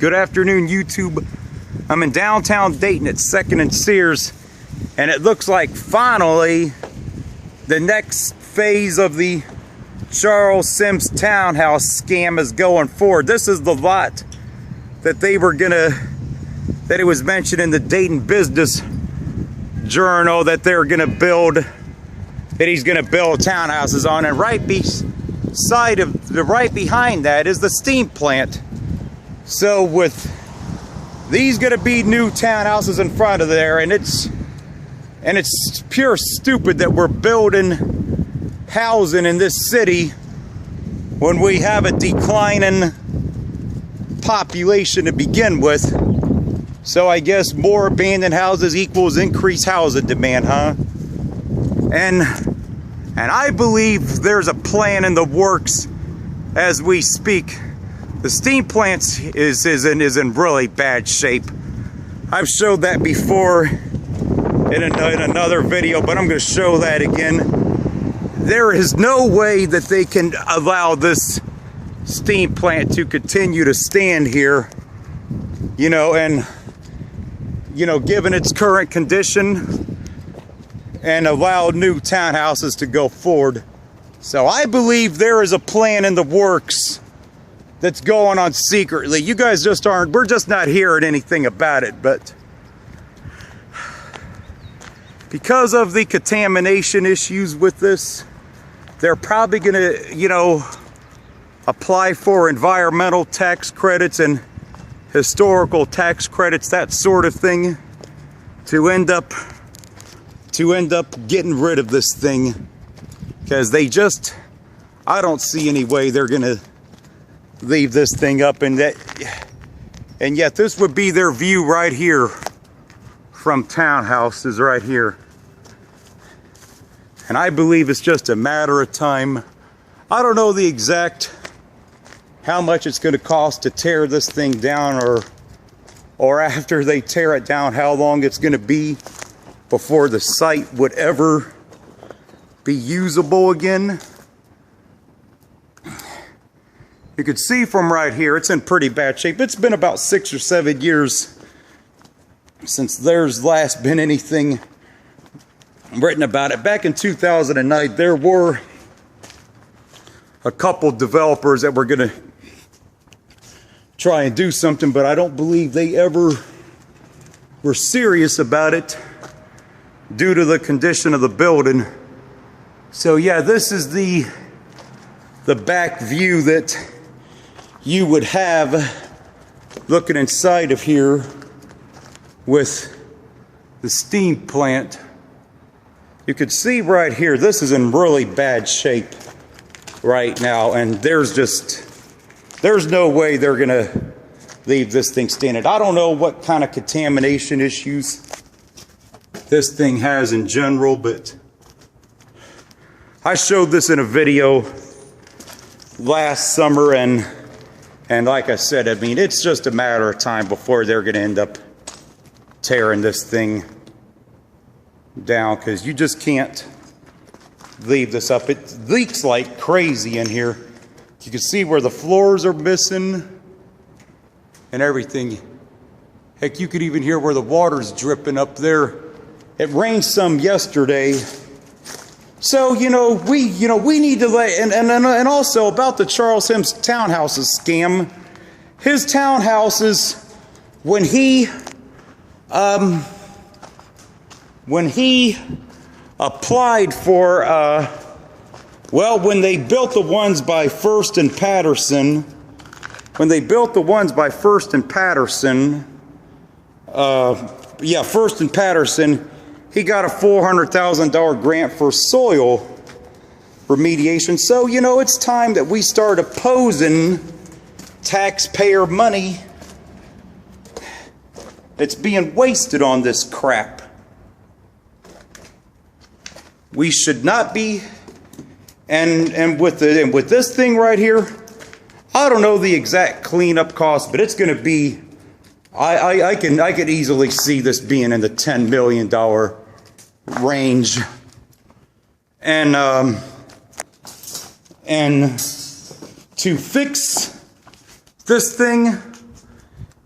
Good afternoon, YouTube. I'm in downtown Dayton at 2nd and Sears, and it looks like finally the next phase of the Charles Sims townhouse scam is going forward. This is the lot that they were that it was mentioned in the Dayton Business Journal that they're gonna build, that he's gonna build townhouses on, and right behind that is the steam plant. So with these gonna be new townhouses in front of there, and it's pure stupid that we're building housing in this city when we have a declining population to begin with. So I guess more abandoned houses equals increased housing demand, huh? And I believe there's a plan in the works as we speak. The steam plant is in really bad shape. I've showed that before in another video, but I'm going to show that again. There is no way that they can allow this steam plant to continue to stand here, given its current condition, and allow new townhouses to go forward. So I believe there is a plan in the works that's going on secretly. You guys just aren't, we're just not hearing anything about it, but because of the contamination issues with this, they're probably gonna, apply for environmental tax credits and historical tax credits, that sort of thing, to end up getting rid of this thing, because I don't see any way they're gonna leave this thing up, and yet this would be their view right here from townhouses right here. And I believe it's just a matter of time. I don't know the exact how much it's going to cost to tear this thing down, or after they tear it down, how long it's going to be before the site would ever be usable again. You can see from right here, it's in pretty bad shape. It's been about 6 or 7 years since there's last been anything written about it. Back in 2009, there were a couple developers that were going to try and do something, but I don't believe they ever were serious about it due to the condition of the building. So yeah, this is the back view that you would have looking inside of here with the steam plant. You can see right here, this is in really bad shape right now, and there's no way they're gonna leave this thing standing. I don't know what kind of contamination issues this thing has in general, but I showed this in a video last summer, and like I said, I mean, it's just a matter of time before they're gonna end up tearing this thing down, because you just can't leave this up. It leaks like crazy in here. You can see where the floors are missing and everything. Heck, you could even hear where the water's dripping up there. It rained some yesterday. So, we need to and also about the Charles Sims townhouses scam. His townhouses, when he applied for, when they built the ones by First and Patterson, First and Patterson, he got a $400,000 grant for soil remediation. So, it's time that we start opposing taxpayer money that's being wasted on this crap. We should not be, and with this thing right here, I don't know the exact cleanup cost, but it's going to be, I could easily see this being in the $10 million range, and to fix this thing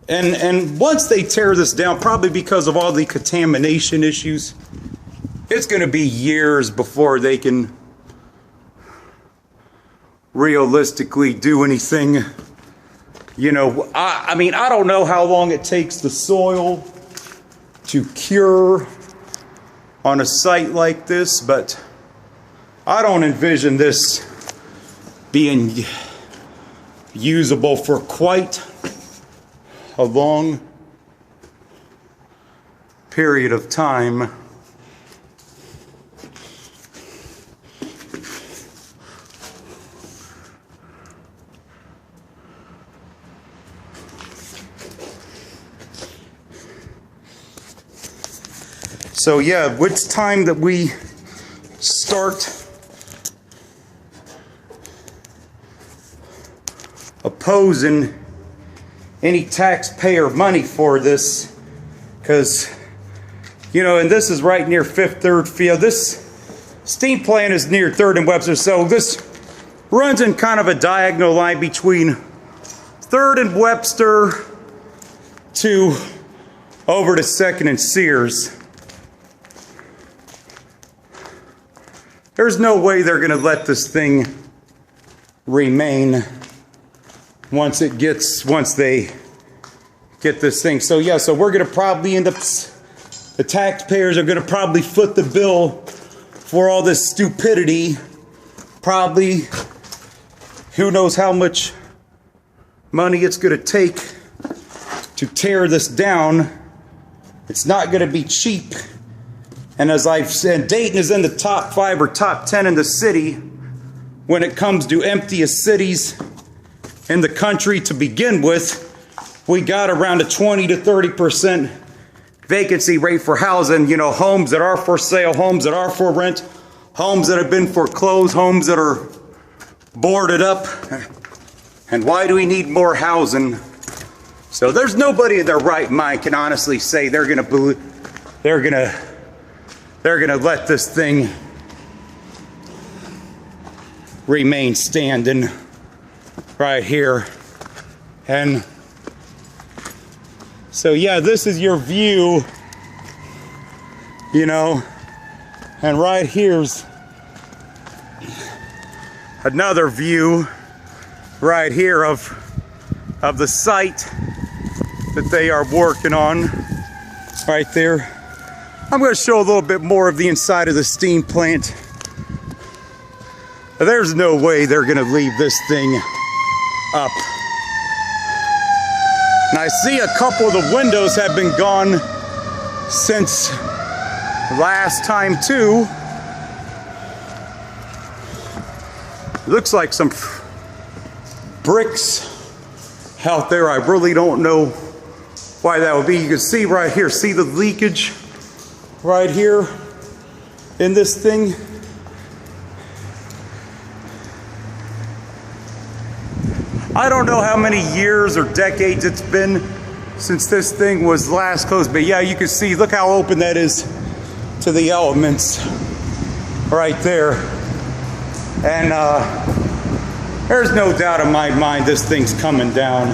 And once they tear this down, probably because of all the contamination issues, it's going to be years before they can realistically do anything. You know, I mean, I don't know how long it takes the soil to cure on a site like this, but I don't envision this being usable for quite a long period of time. So yeah, it's time that we start opposing any taxpayer money for this, because, you know, and this is right near 5th, 3rd Field. This steam plant is near 3rd and Webster, so this runs in kind of a diagonal line between 3rd and Webster to over to 2nd and Sears. There's no way they're going to let this thing remain once they get this thing. So yeah, so we're going to probably end up, the taxpayers are going to probably foot the bill for all this stupidity. Probably, who knows how much money it's going to take to tear this down. It's not going to be cheap. And as I've said, Dayton is in the top 5 or top 10 in the city when it comes to emptiest cities in the country to begin with. We got around a 20 to 30% vacancy rate for housing. You know, homes that are for sale, homes that are for rent, homes that have been foreclosed, homes that are boarded up. And why do we need more housing? So there's nobody in their right mind can honestly say they're gonna let this thing remain standing right here. And so yeah, this is your view, you know, and right here's another view right here of the site that they are working on right there. I'm going to show a little bit more of the inside of the steam plant. There's no way they're going to leave this thing up. And I see a couple of the windows have been gone since last time too. It looks like some bricks out there. I really don't know why that would be. You can see right here, see the leakage right here in this thing. I don't know how many years or decades it's been since this thing was last closed, but yeah, you can see, look how open that is to the elements right there. And there's no doubt in my mind this thing's coming down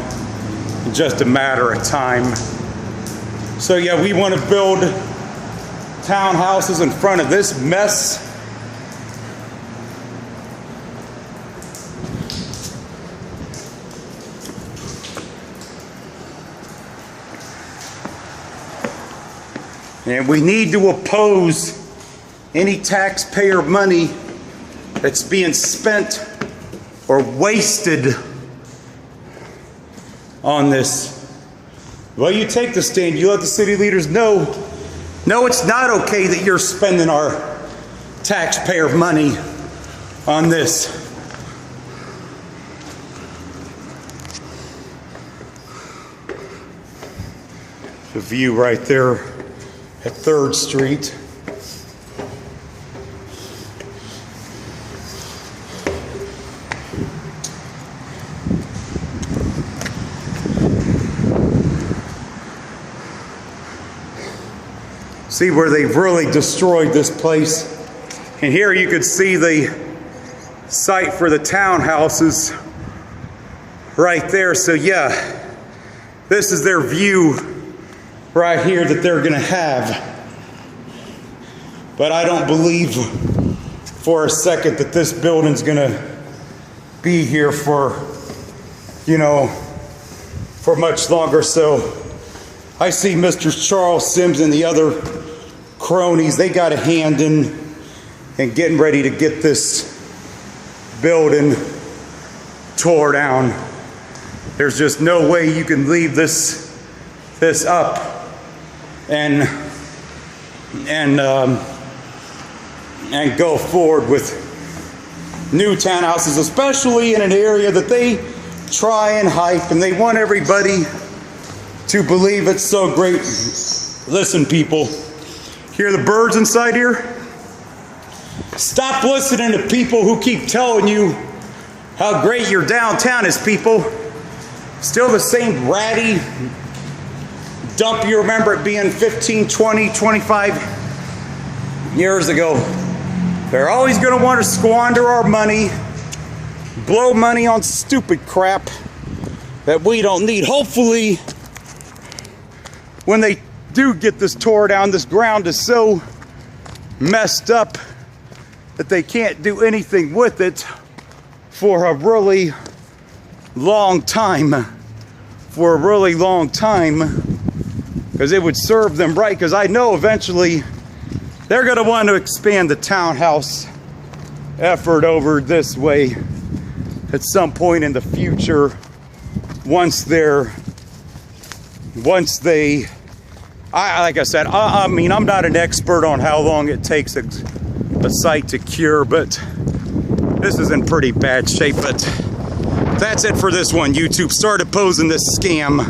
in just a matter of time. So yeah, we want to build townhouses in front of this mess. And we need to oppose any taxpayer money that's being spent or wasted on this. Well, you take the stand, you let the city leaders know, no, it's not okay that you're spending our taxpayer money on this. The view right there at 3rd Street. See where they've really destroyed this place. And here you could see the site for the townhouses right there. So yeah, This is their view right here that they're gonna have. But I don't believe for a second that this building's gonna be here for, you know, for much longer. So I see Mr. Charles Sims and the other cronies, they got a hand in getting ready to get this building tore down. There's just no way you can leave this up and go forward with new townhouses, especially in an area that they try and hype and they want everybody to believe it's so great. Listen, people, hear the birds inside here? Stop listening to people who keep telling you how great your downtown is, people. Still the same ratty dump you remember it being 15, 20, 25 years ago. They're always going to want to squander our money, blow money on stupid crap that we don't need. Hopefully, when they do get this tore down, this ground is so messed up that they can't do anything with it for a really long time. For a really long time, because it would serve them right. Because I know eventually they're going to want to expand the townhouse effort over this way at some point in the future. Once they, like I said, I mean, I'm not an expert on how long it takes a site to cure, but this is in pretty bad shape. But that's it for this one. YouTube started posing this scam.